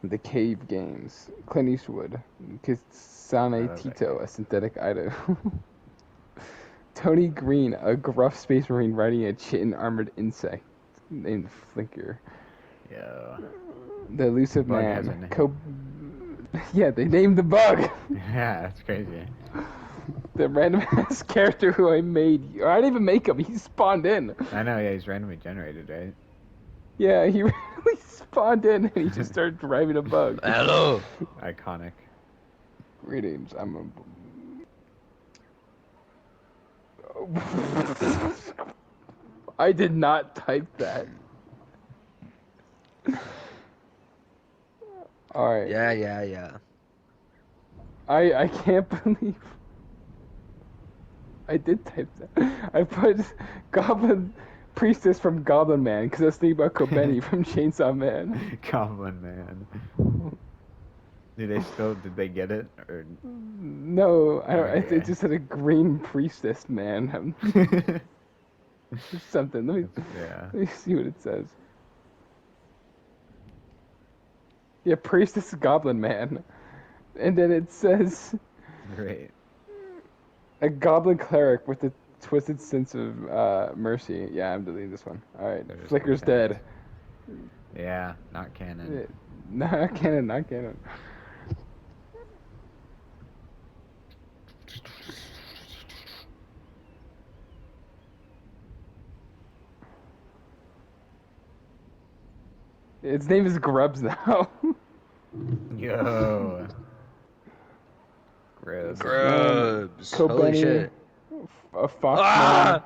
The Cave Games. Clint Eastwood. I Kisane love that Tito, game. a synthetic idol. Tony Green, a gruff space marine riding a chitin armored insect named Flinker. Yo. The The Elusive bug has a Man. name. Yeah, they named the bug. Yeah, that's crazy. The random ass character who I made. I didn't even make him. He spawned in. I know, yeah, he's randomly generated, right? Yeah, he really spawned in and he just started driving a bug. Hello. Iconic. Greetings. I did not type that. All right. Yeah. I can't believe I did type that. I put Goblin Priestess from Goblin Man because I was thinking about Kobeni from Chainsaw Man. Goblin Man. Did they get it? Or No, okay. it just had a green priestess man. Something. Yeah. Let me see what it says. Yeah, priestess goblin man, and then it says Great. a goblin cleric with a twisted sense of mercy. Yeah, I'm deleting this one. All right, There's Flicker's no text. dead. Yeah, not canon. Not canon, not canon. Its name is Grubs now. Yo. Gross. Grubs. Holy Kobeni, shit. a fox man, Ah!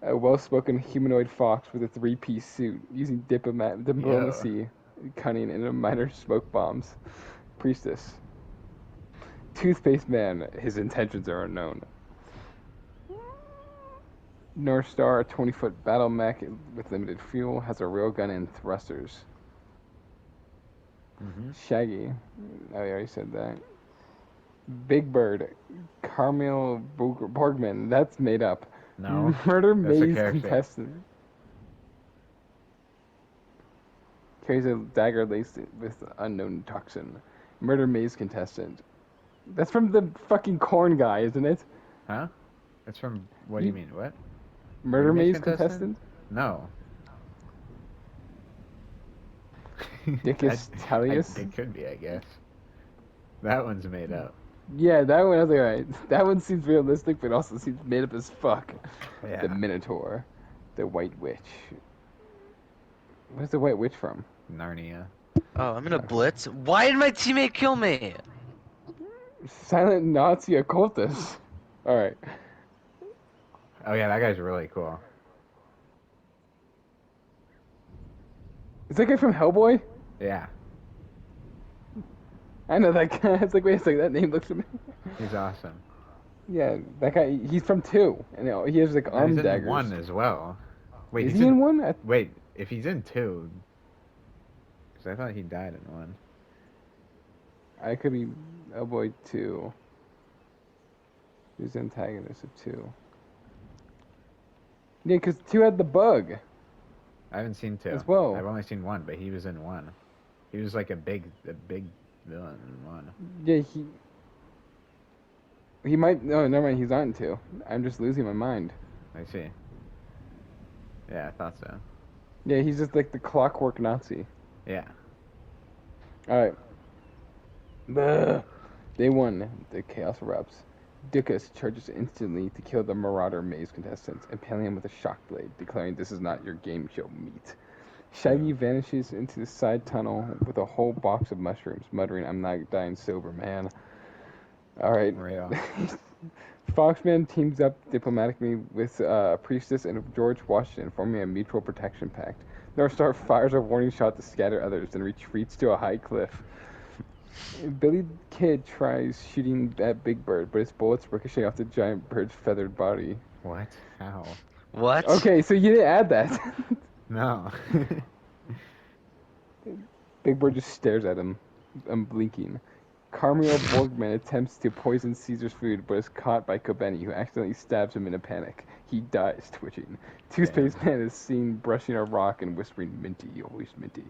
a well-spoken humanoid fox with a three-piece suit, using Yo. diplomacy, cunning, and a minor smoke bombs. Priestess. Toothpaste man, his intentions are unknown. North Star, a 20-foot battle mech with limited fuel, has a railgun and thrusters. Shaggy, I already said that. Big Bird, Carmel Borgman, that's made up. No. Murder That's a maze character. contestant. Carries a dagger laced with unknown toxin. Murder maze contestant. That's from the fucking corn guy, isn't it? Huh? That's from. What do you mean? What? Murder maze contestant? No. Dickus Tellius? It could be, I guess. That one's made up. Yeah, that one I was like, alright. That one seems realistic, but also seems made up as fuck. Yeah. The Minotaur. The White Witch. Where's the White Witch from? Narnia. Oh, I'm in a blitz. Why did my teammate kill me? Silent Nazi occultist. Alright. Oh yeah, that guy's really cool. Is that guy from Hellboy? Yeah. I know that guy. It's like, wait a second, that name looks familiar. He's awesome. Yeah, that guy, he's from 2. And he has like No, arm he's in daggers. 1 as well. Wait, Is he's he in 1? Wait, if he's in 2, because I thought he died in 1. I could be Hellboy 2. Who's the antagonist of 2? Yeah, because 2 had the bug. I haven't seen 2. As well. I've only seen 1, but he was in 1. He was like a big villain in 1. Yeah, he might. No, never mind. He's not in 2. I'm just losing my mind. I see. Yeah, I thought so. Yeah, he's just like the clockwork Nazi. Yeah. Alright. Day 1. The chaos erupts. Dickus charges instantly to kill the Marauder maze contestants, impaling him with a shock blade, declaring this is not your game show meat. Shaggy vanishes into the side tunnel with a whole box of mushrooms, muttering, "I'm not dying sober, man." Alright. Real. Foxman teams up diplomatically with Priestess and George Washington, forming a mutual protection pact. Northstar fires a warning shot to scatter others, then retreats to a high cliff. Billy Kid tries shooting at Big Bird, but his bullets ricochet off the giant bird's feathered body. What? How? What? Okay, so you didn't add that. No. Big Bird just stares at him, unblinking. Carmel Borgman attempts to poison Caesar's food, but is caught by Kobeni, who accidentally stabs him in a panic. He dies, twitching. Toothpaste Man is seen brushing a rock and whispering, "Minty, always Minty."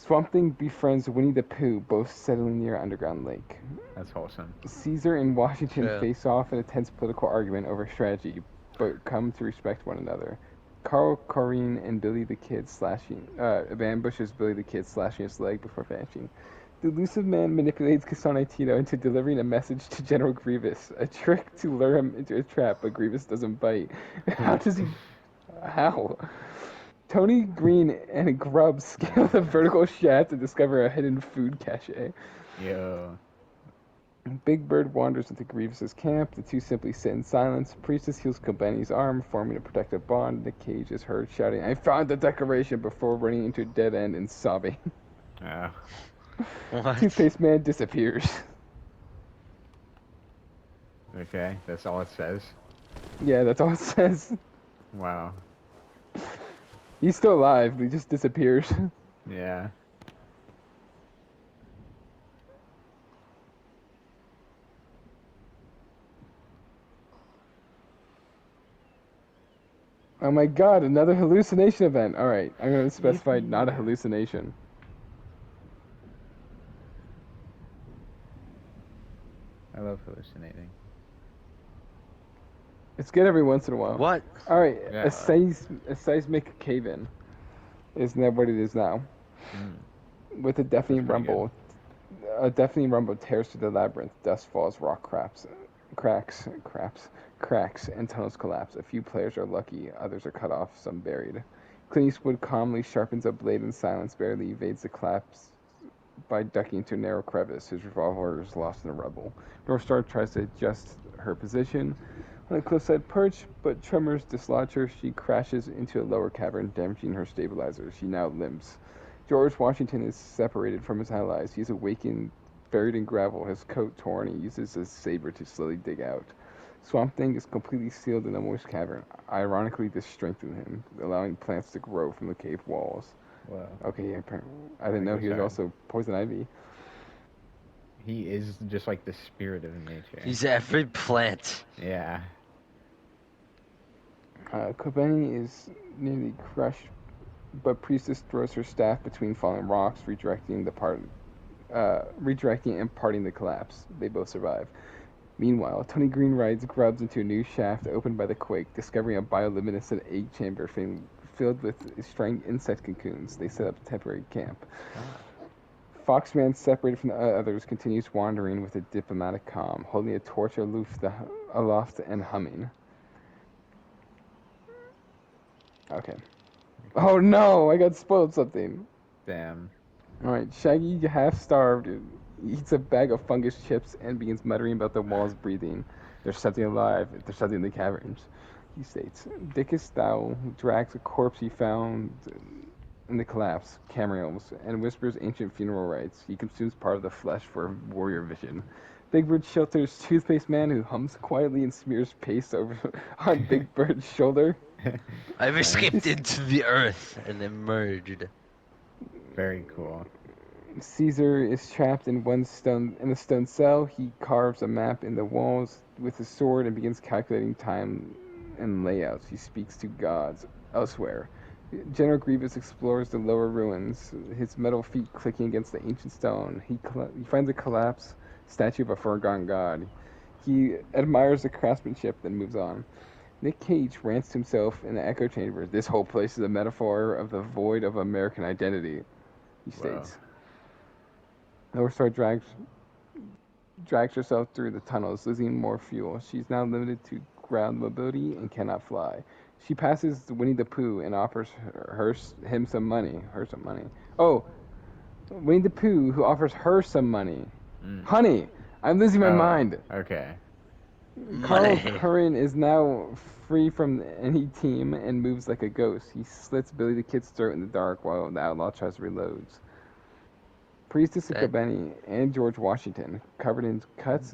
Swamp Thing befriends Winnie the Pooh, both settling near underground lake. That's wholesome. Caesar and Washington True. face off in a tense political argument over strategy, but come to respect one another. Carl, Corinne, and Billy the Kid ambushes Billy the Kid, slashing his leg before vanishing. The elusive man manipulates Kasane Tito into delivering a message to General Grievous, a trick to lure him into a trap, but Grievous doesn't bite. How does he... How? Tony, Green, and Grubb scale the vertical shaft to discover a hidden food cache. Yo. Big Bird wanders into Grievous's camp. The two simply sit in silence. Priestess heals Kobeni's arm, forming a protective bond. Nick Cage is heard shouting, "I found the decoration," before running into a dead end and sobbing. Oh. What? Toothpaste Man disappears. Okay, that's all it says. Yeah, that's all it says. Wow. He's still alive, but he just disappears. Yeah. Oh my god, another hallucination event. Alright, I'm going to specify not a hallucination. I love hallucinating. It's good every once in a while. What? Alright, Yeah. a seismic cave-in. Isn't that what it is now? Mm. With a deafening That's pretty rumble. A deafening rumble tears through the labyrinth. Dust falls, cracks, and tunnels collapse. A few players are lucky, others are cut off, some buried. Clint Eastwood calmly sharpens a blade in silence, barely evades the collapse by ducking into a narrow crevice. His revolver is lost in the rubble. Northstar tries to adjust her position on a cliffside perch, but tremors dislodge her. She crashes into a lower cavern, damaging her stabilizer. She now limps. George Washington is separated from his allies. He's awakened, buried in gravel, his coat torn. He uses his saber to slowly dig out. Swamp Thing is completely sealed in a moist cavern. Ironically, this strengthened him, allowing plants to grow from the cave walls. Wow. Okay, I didn't know he was also poison ivy. He is just like the spirit of nature. He's every plant. Yeah. Kobeni is nearly crushed, but Priestess throws her staff between fallen rocks, redirecting and parting the collapse. They both survive. Meanwhile, Tony Green rides Grubbs into a new shaft opened by the quake, discovering a bioluminescent egg chamber filled with strange insect cocoons. They set up a temporary camp. Foxman, separated from the others, continues wandering with a diplomatic calm, holding a torch aloft and humming. Okay. Oh no, I got spoiled something. Damn. Alright, Shaggy, half-starved, eats a bag of fungus chips and begins muttering about the walls breathing. There's something alive. There's something in the caverns, he states. Dickus Thou drags a corpse he found in the collapse, Camriels, and whispers ancient funeral rites. He consumes part of the flesh for warrior vision. Big Bird shelters Toothpaste Man, who hums quietly and smears paste over on Big Bird's shoulder. I've escaped into the earth and emerged. Very cool. Caesar is trapped in a stone cell. He carves a map in the walls with his sword and begins calculating time and layouts. He speaks to gods elsewhere. General Grievous explores the lower ruins, his metal feet clicking against the ancient stone. He finds a collapsed statue of a forgotten god. He admires the craftsmanship, then moves on. Nick Cage rants to himself in the echo chamber. This whole place is a metaphor of the void of American identity, he states. Northstar drags herself through the tunnels, losing more fuel. She's now limited to ground mobility and cannot fly. She passes Winnie the Pooh and offers him some money. Her some money. Oh, Winnie the Pooh, who offers her some money. Honey, I'm losing my mind. Okay. Carl Money. Curran is now free from any team and moves like a ghost. He slits Billy the Kid's throat in the dark while the outlaw tries to reload. Priestess of Kobeni and George Washington, covered in cuts,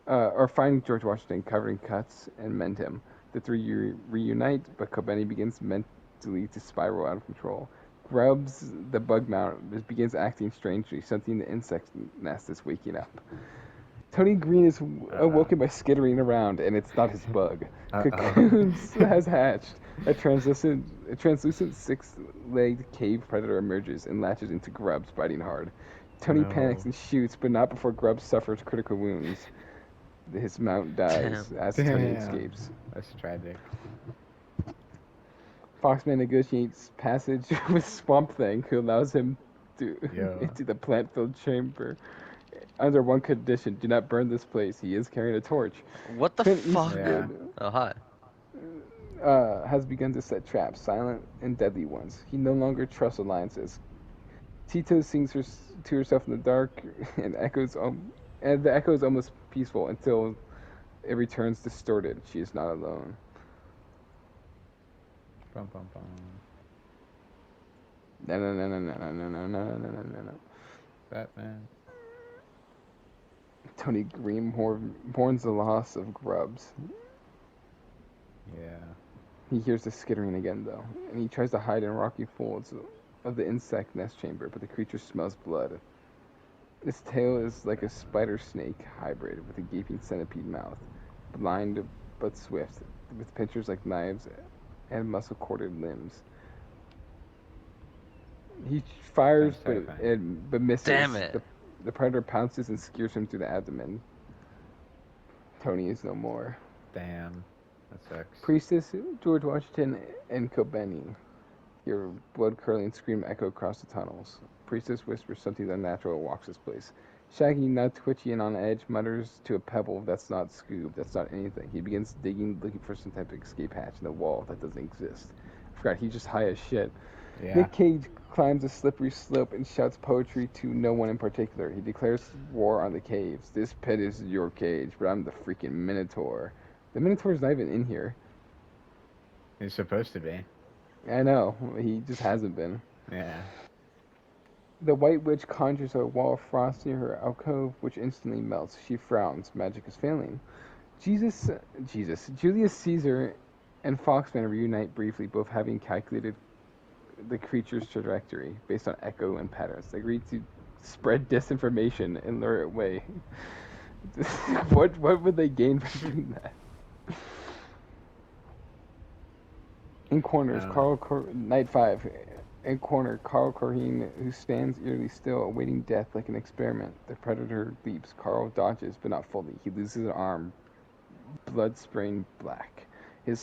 find George Washington covered in cuts and mend him. The three reunite, but Kobeni begins mentally to spiral out of control. Grubbs, the bug mount, begins acting strangely, something in the insect nest is waking up. Tony Green is awoken by skittering around, and it's not his bug. Cocoons has hatched. A translucent six-legged cave predator emerges and latches into Grubbs, biting hard. Tony panics and shoots, but not before Grubbs suffers critical wounds. His mount dies as Tony escapes. That's tragic. Foxman negotiates passage with Swamp Thing, who allows him into the plant-filled chamber. Under one condition, do not burn this place. He is carrying a torch. What the Clint fuck? Eastwood, Oh, hi. has begun to set traps, silent and deadly ones. He no longer trusts alliances. Tito sings to herself in the dark, and the echo is almost peaceful until it returns distorted. She is not alone. Bum, bum, bum. No. Batman. Tony Green mourns the loss of Grubbs. Yeah. He hears the skittering again, though, and he tries to hide in rocky folds of the insect nest chamber, but the creature smells blood. Its tail is like a spider-snake hybrid with a gaping centipede mouth, blind but swift, with pincers like knives and muscle-corded limbs. He fires, but misses. Damn it. The predator pounces and skewers him through the abdomen. Tony is no more. Damn. That sucks. Priestess, George Washington, and Kobeni. Your blood-curdling scream echo across the tunnels. Priestess whispers something unnatural and walks this place. Shaggy, now twitchy and on edge, mutters to a pebble, "That's not Scoob, that's not anything." He begins digging, looking for some type of escape hatch in the wall that doesn't exist. I forgot, he's just high as shit. Yeah. Nick Cage climbs a slippery slope and shouts poetry to no one in particular. He declares war on the caves. "This pit is your cage, but I'm the freaking Minotaur." The Minotaur's not even in here. He's supposed to be. I know, he just hasn't been. Yeah. The White Witch conjures a wall of frost near her alcove, which instantly melts. She frowns. Magic is failing. Julius Caesar and Foxman reunite briefly, both having calculated the creature's trajectory based on echo and patterns. They agree to spread disinformation and lure it away. What would they gain from doing that? In corners, Night 5. In corner, Carl Corrine, who stands eerily still, awaiting death like an experiment. The predator leaps. Carl dodges, but not fully. He loses an arm, blood spraying black. He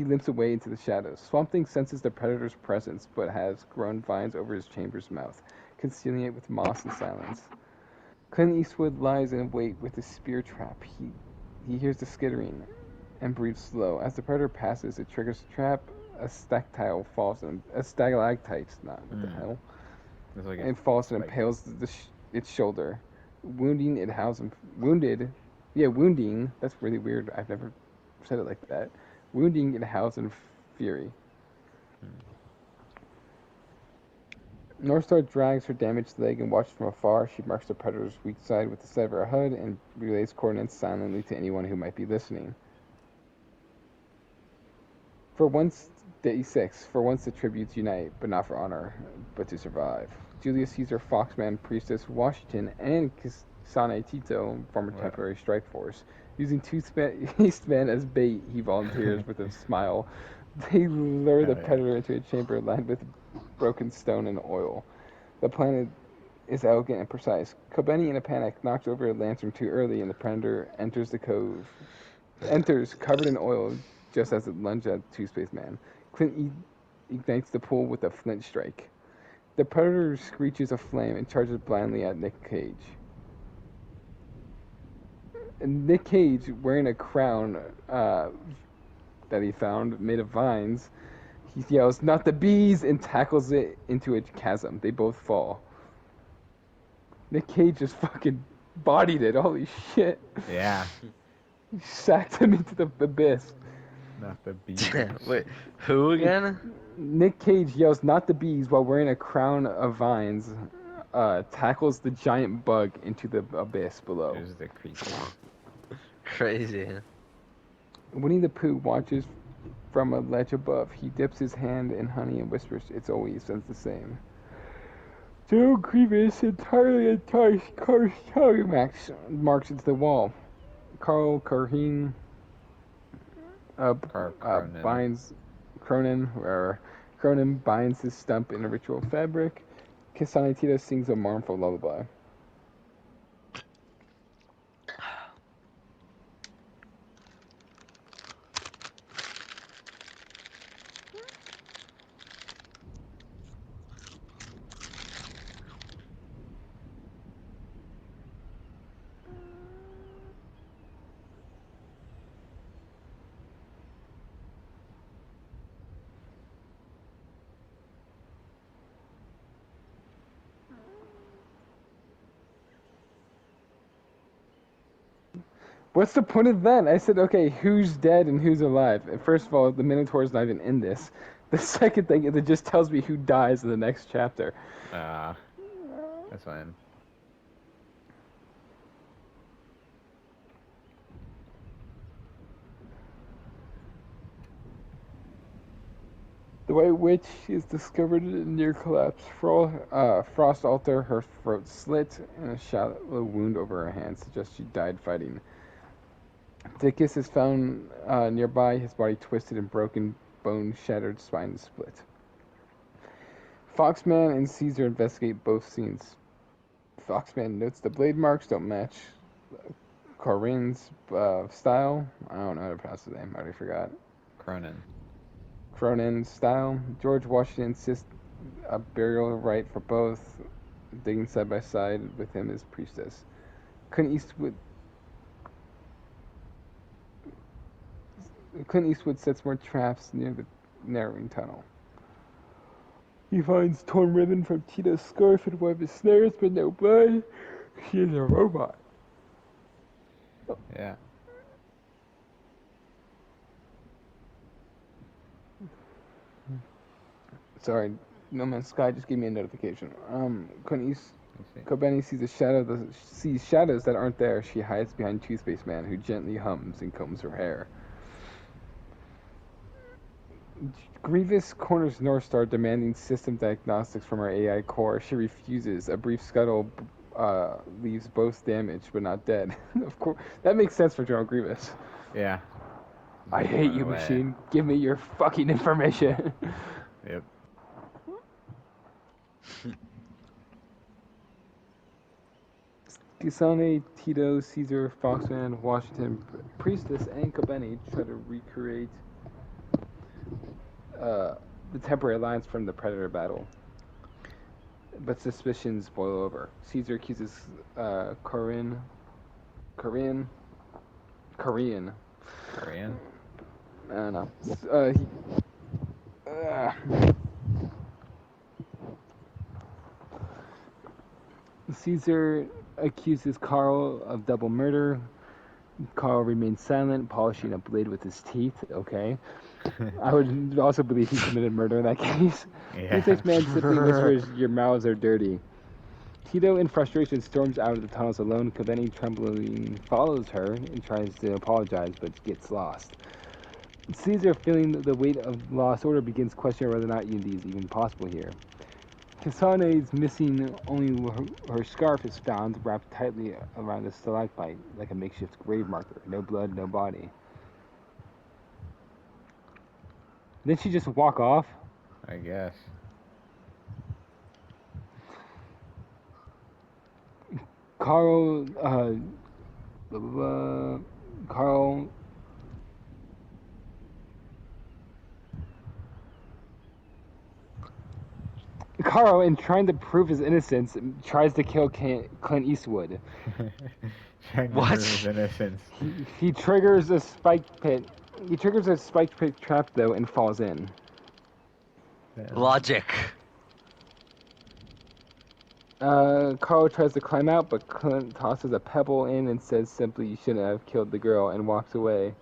limps away into the shadows. Swamp Thing senses the predator's presence, but has grown vines over his chamber's mouth, concealing it with moss and silence. Clint Eastwood lies in wait with a spear trap. He hears the skittering and breathes slow. As the predator passes, it triggers the trap. A stalactite falls and what the hell? Like it falls and impales its shoulder, wounding it. Wounding. That's really weird. I've never said it like that. Wounding it howls in fury. Northstar drags her damaged leg and watches from afar. She marks the predator's weak side with the side of her HUD and relays coordinates silently to anyone who might be listening. Day 6. For once the tributes unite, but not for honor, but to survive. Julius Caesar, Foxman, Priestess, Washington, and Kasane Tito form a temporary strike force. Using two Eastmen as bait, he volunteers with a smile. They lure the predator into a chamber lined with broken stone and oil. The plan is elegant and precise. Kobeni, in a panic, knocks over a lantern too early, and the predator enters the cove. Enters, covered in oil, just as it lunged at Two Spaceman. Clint ignites the pool with a flint strike. The predator screeches a flame and charges blindly at Nick Cage. Nick Cage, wearing a crown that he found made of vines, he yells, "Not the bees!" and tackles it into a chasm. They both fall. Nick Cage just fucking bodied it. Holy shit. Yeah. He sacked him into the abyss. Not the bees. Wait, who again? Nick Cage yells, "Not the bees," while wearing a crown of vines, tackles the giant bug into the abyss below. There's the creature. Crazy. Winnie the Pooh watches from a ledge above. He dips his hand in honey and whispers, "It's always the same." General Grievous entirely enticed Carl's tongue marks into the wall. Carl Carheen Cronin. binds Cronin binds his stump in a ritual fabric. Kasane Tito sings a mournful lullaby. What's the point of that? I said, okay, who's dead and who's alive? First of all, the Minotaur's not even in this. The second thing is it just tells me who dies in the next chapter. That's fine. The White Witch is discovered near collapse. Frost altar, her throat slit, and a shallow wound over her hand suggests she died fighting. Dickus is found nearby, his body twisted and broken, bone shattered, spine split. Foxman and Caesar investigate both scenes. Foxman notes the blade marks don't match Corinne's style. I don't know how to pronounce his name, I already forgot. Cronin style. George Washington insists a burial rite for both, digging side by side with him as priestess. Clint Eastwood sets more traps near the narrowing tunnel. He finds torn ribbon from Tito's scarf and one of his snares, but no blood. She is a robot. Yeah. Sorry, No Man's Sky just gave me a notification. Kobeni sees shadows that aren't there. She hides behind Toothpaste Man, who gently hums and combs her hair. Grievous corners Northstar, demanding system diagnostics from her AI core. She refuses. A brief scuttle leaves both damaged but not dead. Of course, that makes sense for General Grievous. Yeah. I hate you, machine. Give me your fucking information. Yep. Kisane, Tito, Caesar, Foxman, Washington, Priestess, and Kobeni try to recreate the temporary alliance from the Predator battle. But suspicions boil over. Caesar accuses Korean. I don't know. Caesar accuses Carl of double murder. Carl remains silent, polishing a blade with his teeth. Okay. I would also believe he committed murder in that case. Yeah. This man simply whispers, "Your mouths are dirty." Tito, in frustration, storms out of the tunnels alone. Kobeni, trembling, follows her and tries to apologize, but gets lost. Caesar, feeling the weight of lost order, begins questioning whether or not unity is even possible here. Kasane is missing. Only her scarf is found, wrapped tightly around the stalagmite, like a makeshift grave marker. No blood, no body. Didn't she just walk off? I guess. Carl Carl, in trying to prove his innocence, tries to kill Clint Eastwood. What? His innocence. He triggers a spike pit. He triggers a spike pit trap, though, and falls in. Logic. Carl tries to climb out, but Clint tosses a pebble in and says simply, "You shouldn't have killed the girl," and walks away.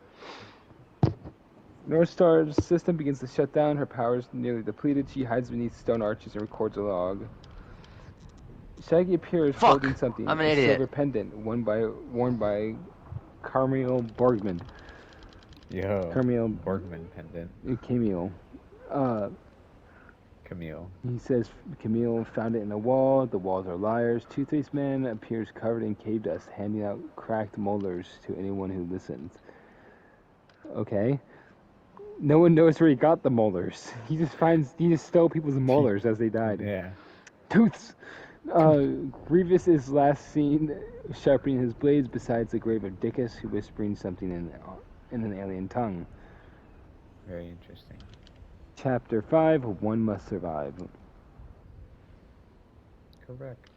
Northstar's system begins to shut down. Her powers nearly depleted. She hides beneath stone arches and records a log. Shaggy appears holding something. I'm an a idiot. silver pendant worn by Carmel Borgman. Yo. Carmel Borgman pendant. Camille. Camille. He says Camille found it in a wall. The walls are liars. Two-Faced Man appears covered in cave dust, handing out cracked molars to anyone who listens. Okay. No one knows where he got the molars. He just stole people's molars as they died. Yeah. Tooths. Grievous is last seen sharpening his blades beside the grave of Dickus, who whispering something in an alien tongue. Very interesting. Chapter 5, One Must Survive. Correct.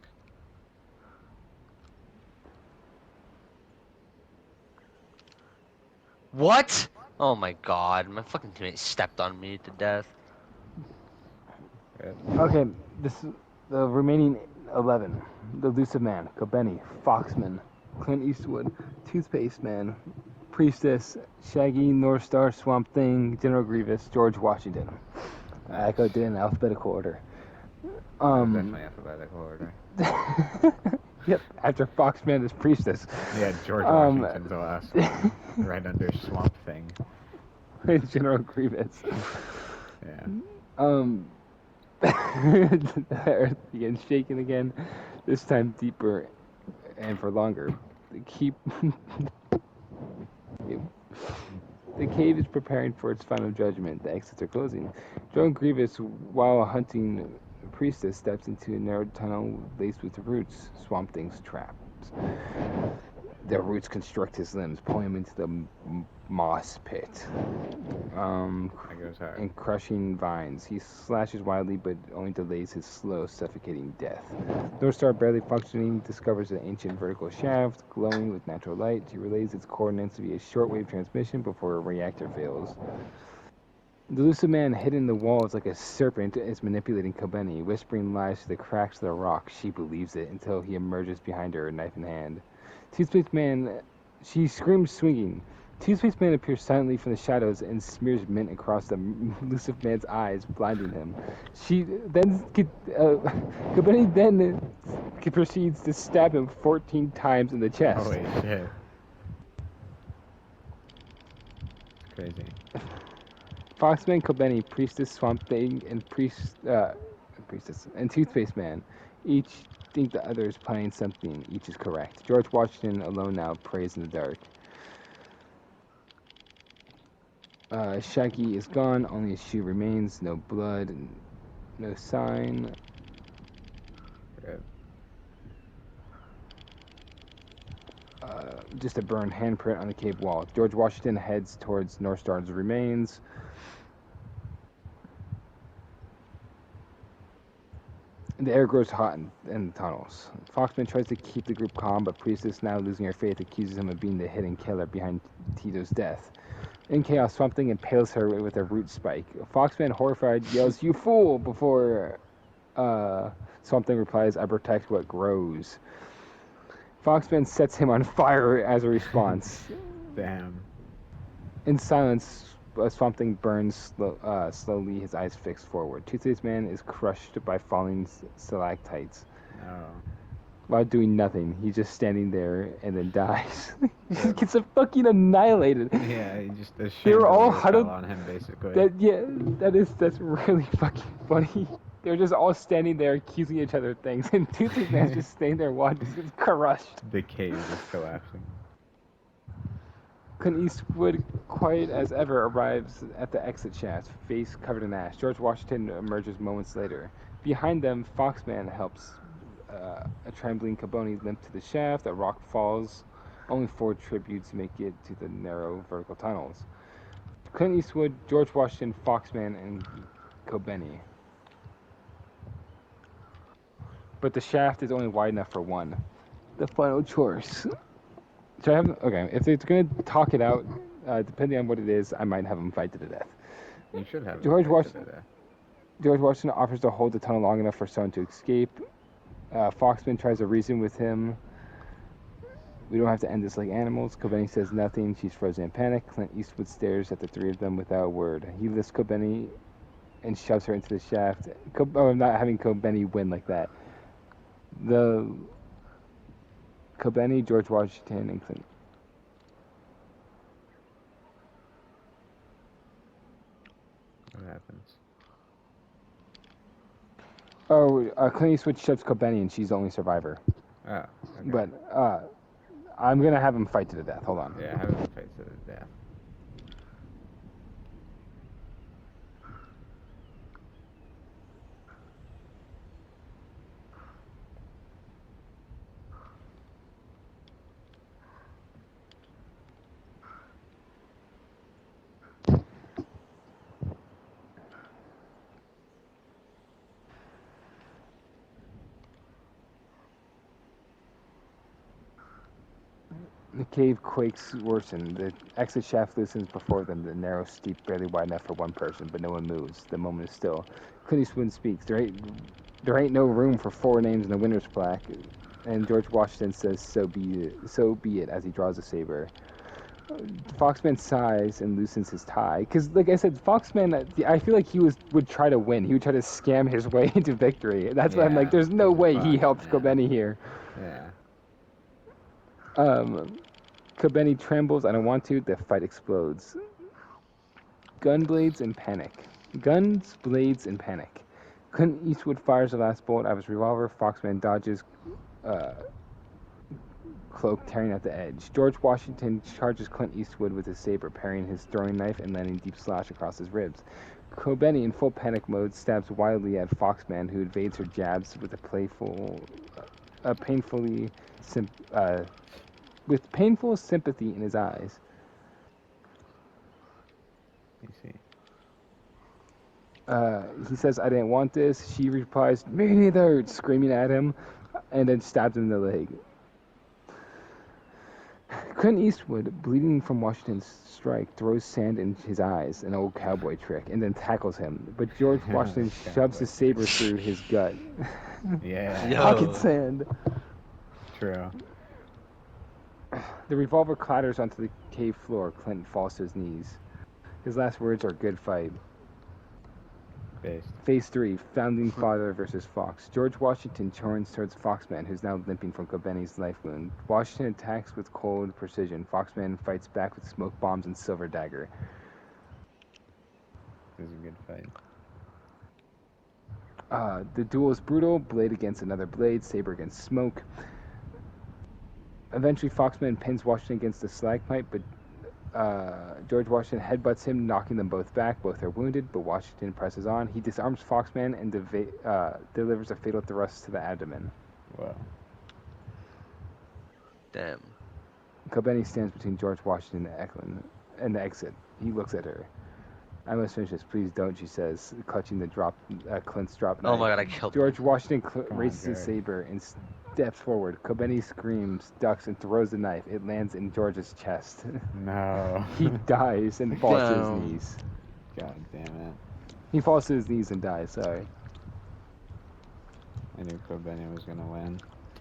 What? Oh my god, my fucking teammate stepped on me to death. Good. Okay, the remaining 11. The Elusive Man, Kobeni, Foxman, Clint Eastwood, Toothpaste Man, Priestess, Shaggy, North Star, Swamp Thing, General Grievous, George Washington. I echoed it in alphabetical order. Definitely alphabetical order. Yep, after Foxman is Priestess. Yeah, George Washington's the last one. Right under Swamp Thing. General Grievous. Yeah. The earth begins shaking again, this time deeper and for longer. The cave is preparing for its final judgment. The exits are closing. General Grievous, while hunting Priestess, steps into a narrow tunnel laced with roots, Swamp Thing's traps. The roots constrict his limbs, pulling him into the moss pit. That goes hard. And crushing vines. He slashes wildly, but only delays his slow, suffocating death. North Star, barely functioning, discovers an ancient vertical shaft glowing with natural light. He relays its coordinates via shortwave transmission before a reactor fails. The Elusive Man, hidden in the walls like a serpent, is manipulating Kobeni, whispering lies through the cracks of the rock. She believes it until he emerges behind her, knife in hand. Toothpaste Man, she screams, swinging. Toothpaste Man appears silently from the shadows and smears mint across the Elusive Man's eyes, blinding him. Kobeni then proceeds to stab him 14 times in the chest. Holy shit. It's crazy. Foxman, Kobeni, Priestess, Swamp Thing, and Priestess, and Toothpaste Man each think the other is planning something. Each is correct. George Washington, alone now, prays in the dark. Shaggy is gone. Only his shoe remains. No blood, no sign. Good. Just a burned handprint on the cave wall. George Washington heads towards North Star's remains. The air grows hot in the tunnels. Foxman tries to keep the group calm, but Priestess, now losing her faith, accuses him of being the hidden killer behind Tito's death. In chaos, Swamp Thing impales her with a root spike. Foxman, horrified, yells, "You fool!" before Swamp Thing replies, "I protect what grows." Foxman sets him on fire as a response. Damn. In silence, Swamp Thing burns slowly, his eyes fixed forward. Toothpaste Man is crushed by falling stalactites. No. While doing nothing, he's just standing there and then dies. He just gets fucking annihilated. Yeah, he just They were all fell huddled on him basically. That's really fucking funny. They're just all standing there accusing each other of things, and Toothpaste Man's just staying there watching, just crushed. The cave is collapsing. Clint Eastwood, quiet as ever, arrives at the exit shaft, face covered in ash. George Washington emerges moments later. Behind them, Foxman helps a trembling Kobeni limp to the shaft. A rock falls. Only 4 tributes make it to the narrow vertical tunnels. Clint Eastwood, George Washington, Foxman, and Kobeni. But the shaft is only wide enough for one. The final choice. So I have, okay, if they're going to talk it out, depending on what it is, I might have them fight to the death. You should have George him fight to Washington- the death. George Washington offers to hold the tunnel long enough for someone to escape. Foxman tries to reason with him. We don't have to end this like animals. Kobeni says nothing. She's frozen in panic. Clint Eastwood stares at the 3 of them without a word. He lifts Kobeni and shoves her into the shaft. I'm not having Kobeni win like that. The Kobeni, George Washington, and Clint. What happens? Oh, Clint Eastwood shoves Kobeni, and she's the only survivor. Oh, okay. But I'm gonna have him fight to the death. Hold on. Yeah, have him fight to the death. The cave quakes worsen. The exit shaft loosens before them. The narrow steep, barely wide enough for one person, but no one moves. The moment is still. Clint Eastwood speaks. There ain't no room for 4 names in the winner's plaque. And George Washington says, "So be it," as he draws a saber. Foxman sighs and loosens his tie. Because, like I said, Foxman, I feel like would try to win. He would try to scam his way into victory. That's why I'm like, there's no way he helps Kobeni here. Yeah. Kobeni trembles. I don't want to. The fight explodes. Guns, blades, and panic. Clint Eastwood fires the last bolt out of his revolver. Foxman dodges, cloak tearing at the edge. George Washington charges Clint Eastwood with his saber, parrying his throwing knife and landing a deep slash across his ribs. Kobeni, in full panic mode, stabs wildly at Foxman, who evades her jabs with with painful sympathy in his eyes. You see. He says, "I didn't want this." She replies, "Me neither," screaming at him, and then stabs him in the leg. Clint Eastwood, bleeding from Washington's strike, throws sand in his eyes, an old cowboy trick, and then tackles him. But George Washington shoves his saber through his gut. Yeah. Pocket sand. True. The revolver clatters onto the cave floor. Clint falls to his knees. His last words are, "Good fight." Phase 3, Founding Father versus Fox. George Washington turns towards Foxman, who's now limping from Kobeni's life wound. Washington attacks with cold precision. Foxman fights back with smoke bombs and silver dagger. This is a good fight. The duel is brutal. Blade against another blade. Saber against smoke. Eventually, Foxman pins Washington against the stalagmite, but George Washington headbutts him, knocking them both back. Both are wounded, but Washington presses on. He disarms Foxman and delivers a fatal thrust to the abdomen. Wow. Damn. Kobeni stands between George Washington and Eklund and the exit. He looks at her. "I must finish this. Please don't," she says, clutching the Clint's drop knife. Oh my god, I killed him. George Washington raises his saber and steps forward. Kobeni screams, ducks, and throws the knife. It lands in George's chest. No. He dies and falls to his knees. God damn it. He falls to his knees and dies, sorry. I knew Kobeni was gonna win.